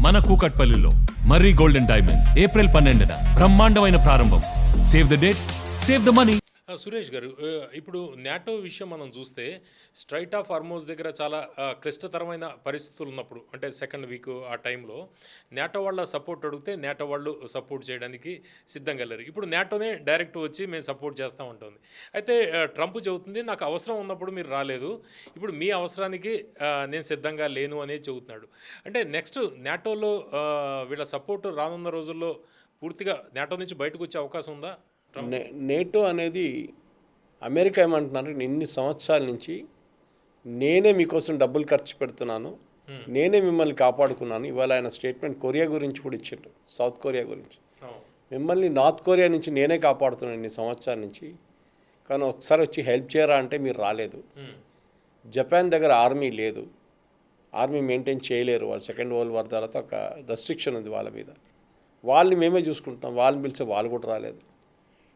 మన కూకట్పల్లిలో మర్రి golden diamonds April 12న బ్రహ్మాండమైన ప్రారంభం. Save the date, save the money. Suresh గారు, ఇప్పుడు నాటో విషయం మనం చూస్తే స్ట్రైట్ ఆఫ్ హార్మోజ్ దగ్గర చాలా క్లిష్టతరమైన పరిస్థితులు ఉన్నప్పుడు, అంటే సెకండ్ వీక్ ఆ టైంలో నాటో వాళ్ళ సపోర్ట్ అడిగితే నాటో వాళ్ళు సపోర్ట్ చేయడానికి సిద్ధంగా లేరు. ఇప్పుడు నాటోనే డైరెక్ట్ వచ్చి మేము సపోర్ట్ చేస్తూ ఉంటుంది. అయితే ట్రంప్ చెబుతుంది నాకు అవసరం ఉన్నప్పుడు మీరు రాలేదు, ఇప్పుడు మీ అవసరానికి నేను సిద్ధంగా లేను అనేది చెబుతున్నాడు. అంటే నెక్స్ట్ నాటోలో వీళ్ళ సపోర్ట్ రానున్న రోజుల్లో పూర్తిగా నాటో నుంచి బయటకు వచ్చే అవకాశం ఉందా? నేటో అనేది అమెరికా ఏమంటున్నారు, ఇన్ని సంవత్సరాల నుంచి నేనే మీకోసం డబ్బులు ఖర్చు పెడుతున్నాను, నేనే మిమ్మల్ని కాపాడుకున్నాను. ఇవాళ ఆయన స్టేట్మెంట్ కొరియా గురించి కూడా ఇచ్చిండు, సౌత్ కొరియా గురించి. మిమ్మల్ని నార్త్ కొరియా నుంచి నేనే కాపాడుతున్నాను ఇన్ని సంవత్సరాల నుంచి, కానీ ఒకసారి వచ్చి హెల్ప్ చేయరా అంటే మీరు రాలేదు. జపాన్ దగ్గర ఆర్మీ లేదు, ఆర్మీ మెయింటైన్ చేయలేరు. వాళ్ళు సెకండ్ వరల్డ్ వార్ తర్వాత ఒక రెస్ట్రిక్షన్ ఉంది వాళ్ళ మీద. వాళ్ళని మేమే చూసుకుంటాం, వాళ్ళని పిలిచే వాళ్ళు కూడా రాలేదు.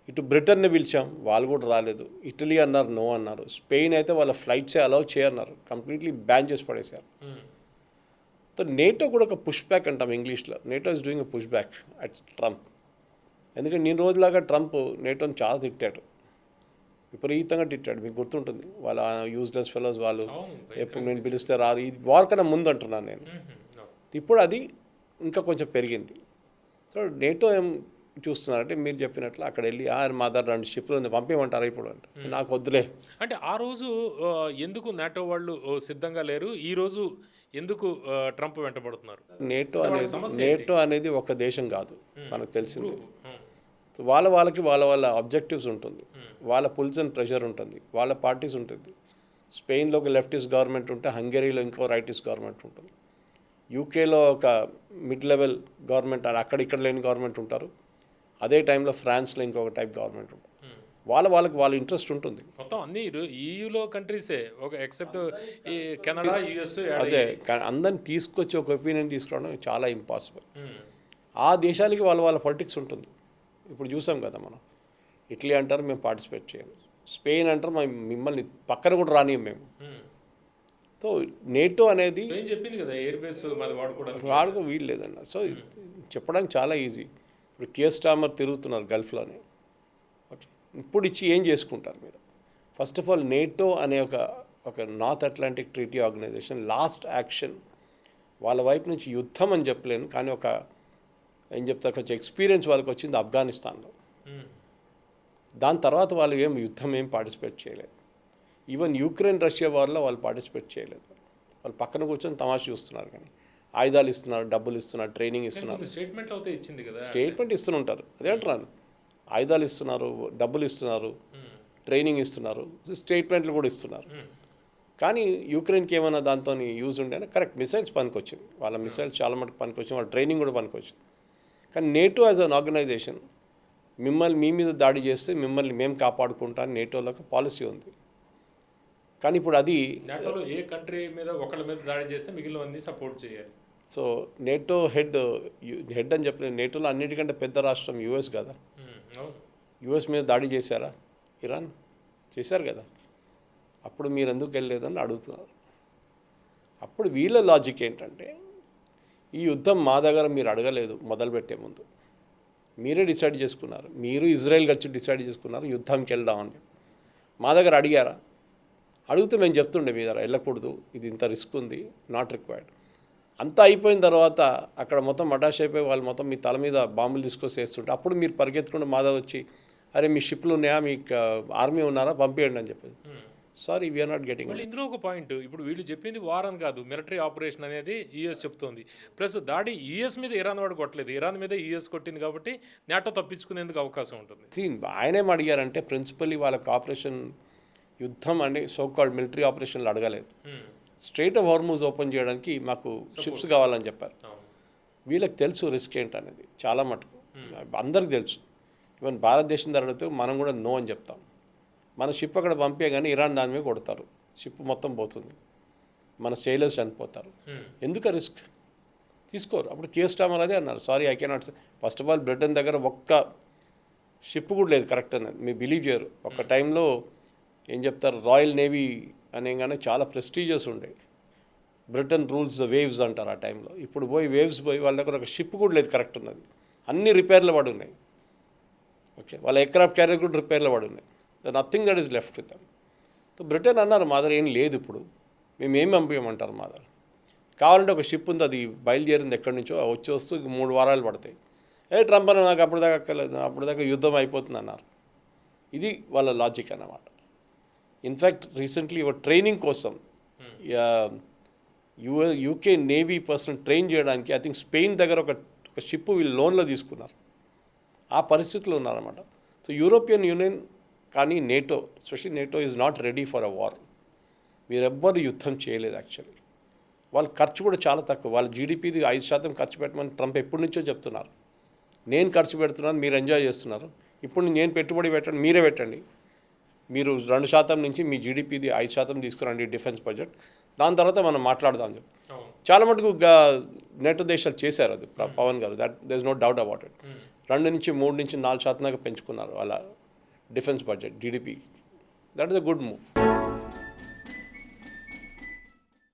ఇటు బ్రిటన్ని పిలిచాం, వాళ్ళు కూడా రాలేదు. ఇటలీ అన్నారు, నో అన్నారు. స్పెయిన్ అయితే వాళ్ళ ఫ్లైట్సే అలౌ చేయన్నారు, కంప్లీట్లీ బ్యాన్ చేసి పడేశారు. సో నేటో కూడా ఒక పుష్ బ్యాక్ అంటాం ఇంగ్లీష్లో. NATO is doing a push back at Trump. ఎందుకంటే నేను రోజులాగా ట్రంప్ నేటోని చాలా తిట్టాడు, విపరీతంగా తిట్టాడు. మీకు గుర్తుంటుంది, వాళ్ళ యూజ్లెస్ ఫెలోస్ వాళ్ళు ఎప్పుడు నేను పిలిస్తే రారు. ఇది వార్ కన్నా ముందు అంటున్నాను నేను. ఇప్పుడు అది ఇంకా కొంచెం పెరిగింది. సో నేటో ఏం చూస్తున్నారంటే మీరు చెప్పినట్లు అక్కడ వెళ్ళి మా దగ్గర 2 షిప్లు పంపించమంటారా ఇప్పుడు అంటే నాకు వద్దులే. అంటే ఆ రోజు ఎందుకు నాటో వాళ్ళు సిద్ధంగా లేరు, ఈ రోజు ఎందుకు ట్రంప్ వెంటబడుతున్నారు? నేటో అనేది ఒక దేశం కాదు, మనకు తెలిసింది. వాళ్ళకి వాళ్ళ ఆబ్జెక్టివ్స్ ఉంటుంది, వాళ్ళ పుల్స్ అండ్ ప్రెషర్ ఉంటుంది, వాళ్ళ పార్టీస్ ఉంటుంది. స్పెయిన్లో ఒక లెఫ్టిస్ట్ గవర్నమెంట్ ఉంటే హంగరీలో ఇంకో రైటిస్ట్ గవర్నమెంట్ ఉంటుంది. యూకేలో ఒక మిడ్ లెవెల్ గవర్నమెంట్, అక్కడ లేని గవర్నమెంట్ ఉంటారు. అదే టైంలో ఫ్రాన్స్లో ఇంకొక టైప్ గవర్నమెంట్ ఉంటుంది. వాళ్ళకి ఇంట్రెస్ట్ ఉంటుంది. మొత్తం అన్ని ఈయూలో కంట్రీసే, ఒక ఎక్సెప్ట్ ఈ కెనడా, యుఎస్. అదే అందరిని తీసుకొచ్చి ఒక ఒపీనియన్ తీసుకురావడం చాలా ఇంపాసిబుల్. ఆ దేశాలకి వాళ్ళ పొలిటిక్స్ ఉంటుంది. ఇప్పుడు చూసాం కదా మనం, ఇటలీ అంటారు మేము పార్టిసిపేట్ చేయము, స్పెయిన్ అంటారు మిమ్మల్ని పక్కన కూడా రానియం మేము. సో నేటో అనేది చెప్పింది కదా ఎయిర్ బేస్ వాడుకో వీలు లేదన్న. సో చెప్పడానికి చాలా ఈజీ. ఇప్పుడు కేర్ స్టామర్ తిరుగుతున్నారు గల్ఫ్లోనే. ఓకే, ఇప్పుడు ఇచ్చి ఏం చేసుకుంటారు మీరు? ఫస్ట్ ఆఫ్ ఆల్ నేటో అనే ఒక North Atlantic Treaty Organization last action వాళ్ళ వైపు నుంచి యుద్ధం అని చెప్పలేను, కానీ ఏం చెప్తారు, కొంచెం ఎక్స్పీరియన్స్ వాళ్ళకి వచ్చింది ఆఫ్ఘనిస్తాన్లో. దాని తర్వాత వాళ్ళు యుద్ధం ఏం పార్టిసిపేట్ చేయలేదు. ఈవెన్ యుక్రెయిన్ రష్యా వార్లో వాళ్ళు పార్టిసిపేట్ చేయలేదు. వాళ్ళు పక్కన కూర్చొని తమాషా చూస్తున్నారు, కానీ ఆయుధాలు ఇస్తున్నారు, డబ్బులు ఇస్తున్నారు, ట్రైనింగ్ ఇస్తున్నారు. స్టేట్మెంట్ ఇస్తుంటారు, అదే అంటున్నాను. ఆయుధాలు ఇస్తున్నారు, డబ్బులు ఇస్తున్నారు, ట్రైనింగ్ ఇస్తున్నారు, స్టేట్మెంట్లు కూడా ఇస్తున్నారు. కానీ యూక్రెయిన్కి ఏమైనా దాంతో యూజ్ ఉండేనా? కరెక్ట్, మిసైల్స్ పనికొచ్చింది, వాళ్ళ మిసైల్స్ చాలా మటుకు పనికొచ్చింది, వాళ్ళ ట్రైనింగ్ కూడా పనికొచ్చింది. కానీ నేటో యాజ్ అన్ ఆర్గనైజేషన్ మీ మీద దాడి చేస్తే మిమ్మల్ని మేము కాపాడుకుంటా అని నేటోలో ఒక పాలసీ ఉంది. కానీ ఇప్పుడు అది నాటోలో ఏ కంట్రీ మీద ఒకళ్ళ మీద దాడి చేస్తే మిగిలినవన్నీ సపోర్ట్ చేయాలి. సో నేటో హెడ్ అని చెప్పలేదు. నేటోలో అన్నిటికంటే పెద్ద రాష్ట్రం యుఎస్ కదా. యుఎస్ మీద దాడి చేశారా? ఇరాన్ చేశారు కదా. అప్పుడు మీరు ఎందుకు వెళ్ళలేదని అడుగుతున్నారు. అప్పుడు వీళ్ళ లాజిక్ ఏంటంటే, ఈ యుద్ధం మా దగ్గర మీరు అడగలేదు, మొదలుపెట్టే ముందు మీరే డిసైడ్ చేసుకున్నారు, మీరు ఇజ్రాయెల్ కలిసి డిసైడ్ చేసుకున్నారు యుద్ధంకి వెళ్దామని. మా దగ్గర అడిగారా? అడిగితే మేము చెప్తుండే మీ దగ్గర వెళ్ళకూడదు, ఇది ఇంత రిస్క్ ఉంది, నాట్ రిక్వైర్డ్. అంతా అయిపోయిన తర్వాత అక్కడ మొత్తం అటాచ్ అయిపోయి వాళ్ళు మొత్తం మీ తల మీద బాంబులు తీసుకొచ్చి వేస్తుంటే అప్పుడు మీరు పరిగెత్తుకుంటే మా దగ్గర వచ్చి, అరే మీ షిప్లు ఉన్నాయా, మీకు ఆర్మీ ఉన్నారా, పంపించండి అని చెప్పేది. Sorry, we are not getting. ఇందులో ఒక పాయింట్, ఇప్పుడు వీళ్ళు చెప్పింది వార్ అని కాదు, మిలిటరీ ఆపరేషన్ అనేది యూఎస్ చెప్తోంది. ప్లస్ దాడి యూఎస్ మీద ఇరాన్ వాడు కొట్టలేదు, ఇరాన్ మీద యూఎస్ కొట్టింది, కాబట్టి నాటో తప్పించుకునేందుకు అవకాశం ఉంటుంది. ఆయనేం అడిగారంటే, ప్రిన్సిపల్లీ వాళ్ళకి ఆపరేషన్ యుద్ధం అంటే సోకాల్డ్ మిలిటరీ ఆపరేషన్లు అడగలేదు. స్ట్రైట్ ఆఫ్ హార్మూజ్ ఓపెన్ చేయడానికి మాకు షిప్స్ కావాలని చెప్పారు. వీళ్ళకి తెలుసు రిస్క్ ఏంటనేది చాలా మటుకు, అందరికి తెలుసు. ఈవెన్ భారతదేశం అడిగితే మనం కూడా నో అని చెప్తాం. మన షిప్ అక్కడ పంపే కానీ ఇరాన్ దాని మీద కొడతారు, షిప్ మొత్తం పోతుంది, మన సెయిలర్స్ చనిపోతారు. ఎందుకు రిస్క్ తీసుకోరు? అప్పుడు కేర్ స్టామర్ అదే అన్నారు, sorry I cannot. First of all Britain దగ్గర ఒక్క షిప్ కూడా లేదు కరెక్ట్ అన్నది, మీరు బిలీవ్ చేయరు. ఒక టైంలో ఏం చెప్తారు, రాయల్ నేవీ అనేగానే చాలా ప్రెస్టీజియస్ ఉండే. బ్రిటన్ రూల్స్ ద వేవ్స్ అంటారు ఆ టైంలో. ఇప్పుడు పోయి వేవ్స్ పోయి వాళ్ళ దగ్గర ఒక షిప్ కూడా లేదు కరెక్ట్ ఉన్నది, అన్ని రిపేర్లు పడి ఉన్నాయి. ఓకే, వాళ్ళ ఎయిర్క్రాఫ్ట్ క్యారియర్ కూడా రిపేర్లు పడి ఉన్నాయి. Nothing that is left with them. So Britain అన్నారు మా దగ్గర ఏం లేదు, ఇప్పుడు మేము ఏం పంపించమంటారు మా దగ్గర. కావాలంటే ఒక షిప్ ఉంది, అది బయలుదేరింది ఎక్కడి నుంచో, వస్తూ 3 వారాలు పడతాయి. ట్రంప్ అని నాకు అప్పుడు దాకా అక్కర్లేదు, అప్పుడు దాకా యుద్ధం అయిపోతుంది అన్నారు. ఇది వాళ్ళ లాజిక్ అన్నమాట. ఇన్ఫ్యాక్ట్ రీసెంట్లీ ఒక ట్రైనింగ్ కోసం యూకే నేవీ పర్సన్ ట్రైన్ చేయడానికి ఐ థింక్ స్పెయిన్ దగ్గర ఒక షిప్ వీళ్ళు లోన్లో తీసుకున్నారు. ఆ పరిస్థితిలో ఉన్నారన్నమాట. సో యూరోపియన్ యూనియన్ కానీ NATO, especially NATO is not ready for a war. వీరెవ్వరు యుద్ధం చేయలేదు యాక్చువల్లీ. వాళ్ళ ఖర్చు కూడా చాలా తక్కువ. వాళ్ళ జీడిపిది 5% ఖర్చు పెట్టమని ట్రంప్ ఎప్పటి నుంచో చెప్తున్నారు. నేను ఖర్చు పెడుతున్నాను, మీరు ఎంజాయ్ చేస్తున్నారు, ఇప్పుడు నేను పెట్టుబడి పెట్టండి, మీరే పెట్టండి, మీరు 2% నుంచి మీ జీడిపిది 5% తీసుకురండి డిఫెన్స్ బడ్జెట్, దాని తర్వాత మనం మాట్లాడదాం చెప్పి చాలా మటుకు నేటో దేశాలు చేశారు. అది పవన్ గారు, that is no doubt about it. 2 నుంచి 3 నుంచి 4% దాకా పెంచుకున్నారు వాళ్ళ defence budget GDP. That is a good move.